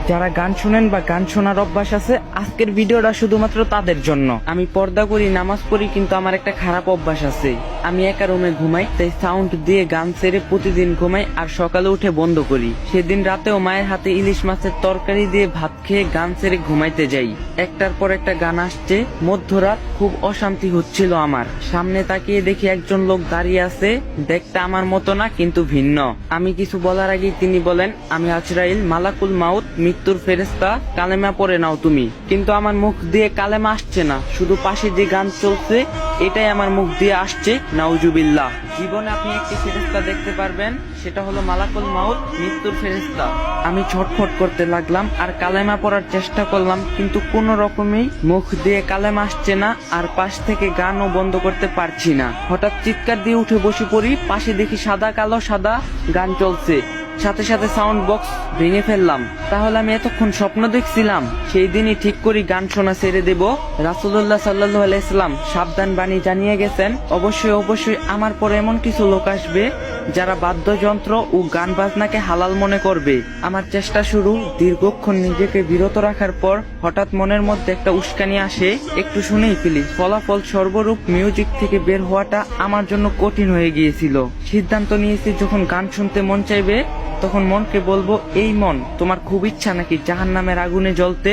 যারা গান শুনেন বা গান শোনার অভ্যাস আছে, আজকের ভিডিওটা শুধুমাত্র তাদের জন্য। আমি পর্দা করি, নামাজ পড়ি, কিন্তু আমার একটা খারাপ অভ্যাস আছে। আমি একা রুমে ঘুমাই, তাই সাউন্ড দিয়ে গান ছেড়ে প্রতিদিন ঘুমাই আর সকালে উঠে বন্ধ করি। সেদিন রাতেও মায়ের হাতে ইলিশ মাছের তরকারি দিয়ে ভাত খেয়ে গান ছেড়ে ঘুমাইতে যাই। একটার পর একটা গান আসছে, মধ্যরাত, খুব অশান্তি হচ্ছিল আমার। সামনে তাকিয়ে দেখি একজন লোক দাঁড়িয়ে আছে, দেখতে আমার মতো না কিন্তু ভিন্ন। আমি কিছু বলার আগেই তিনি বলেন, আমি আজরাইল, মালাকুল মাউত, মৃত্যুর ফেরেশতা, কালেমা পড়ে নাও তুমি। কিন্তু আমার মুখ দিয়ে কালেমা আসছে না, শুধু পাশে যে গান চলছে এটাই আমার মুখ দিয়ে আসছে। নাউজুবিল্লাহ। জীবনে আপনি একটি ফেরেশতা দেখতে পারবেন, সেটা হলো মালাকুল মাউত, মৃত্যুর ফেরেশতা। আমি ছটফট করতে লাগলাম আর কালেমা পড়ার চেষ্টা করলাম, কিন্তু কোন রকমেই মুখ দিয়ে কালেমা আসছে না, আর পাশ থেকে গানও বন্ধ করতে পারছি না। হঠাৎ চিৎকার দিয়ে উঠে বসে পড়ি, পাশে দেখি সাদা কালো সাদা গান চলছে, সাথে সাথে সাউন্ড বক্স ভেঙে ফেললাম। তাহলে আমি এতক্ষণ স্বপ্ন দেখছিলাম? সেই দিনই ঠিক করি গান শোনা ছেড়ে দেব। রাসূলুল্লাহ সাল্লাল্লাহু আলাইহি সাল্লাম সাবধান বাণী জানিয়ে গেছেন, অবশ্যই অবশ্যই আমার পরে এমন কিছু লোক আসবে যারা বাদ্যযন্ত্র ও গান বাজনাকে হালাল মনে করবে। আমার চেষ্টা শুরু, দীর্ঘক্ষণ নিজেকে বিরত রাখার পর হঠাৎ মনের মধ্যে একটা উস্কানি আসে, একটু শুনেই ফেলি। ফলাফল সর্বরূপ মিউজিক থেকে বের হওয়াটা আমার জন্য কঠিন হয়ে গিয়েছিল। সিদ্ধান্ত নিয়েছি, যখন গান শুনতে মন চাইবে তখন মনকে বলবো, এই মন, তোমার খুব ইচ্ছা নাকি জাহান্নামের আগুনে জ্বলতে?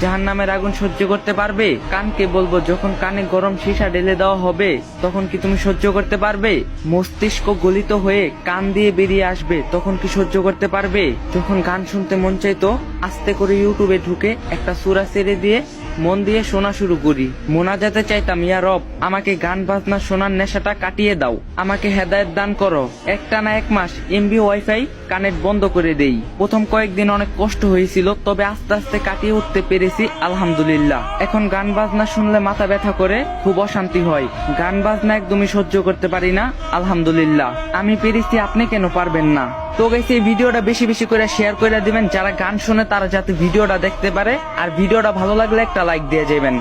জাহান্নামের আগুন সহ্য করতে পারবে? কানকে বলবো, যখন কানে গরম সীসা ঢেলে দেওয়া হবে তখন কি তুমি সহ্য করতে পারবে? মস্তিষ্ক গলিত হয়ে কান দিয়ে বেরিয়ে আসবে, তখন কি সহ্য করতে পারবে? যখন গান শুনতে মন চাইতো, আস্তে করে ইউটিউবে ঢুকে একটা সূরা ছেড়ে দিয়ে মন দিয়ে শোনা শুরু করি। মোনাজাতে চাইতাম, ইয়া রব, আমাকে গান বাজনা শোনার নেশাটা কাটিয়ে দাও, আমাকে হেদায়েত দান করো। একটানা 1 মাস এমবি ওয়াইফাই কানেক্ট বন্ধ করে দেই। প্রথম কয়েকদিন অনেক কষ্ট হয়েছিল, তবে আস্তে আস্তে কাটিয়ে উঠতে পেরেছি, আলহামদুলিল্লাহ। এখন গান বাজনা শুনলে মাথা ব্যথা করে, খুব অশান্তি হয়। গান বাজনা একদমই সহ্য করতে পারি না, আলহামদুলিল্লাহ। আমি পেরেছি, আপনি কেন পারবেন না? তো গাইস, এই ভিডিওটা বেশি বেশি করে শেয়ার করে দিবেন, যারা গান শুনে তারা যাতে ভিডিওটা দেখতে পারে। আর ভিডিওটা ভালো লাগলে একটা লাইক দিয়ে যাবেন।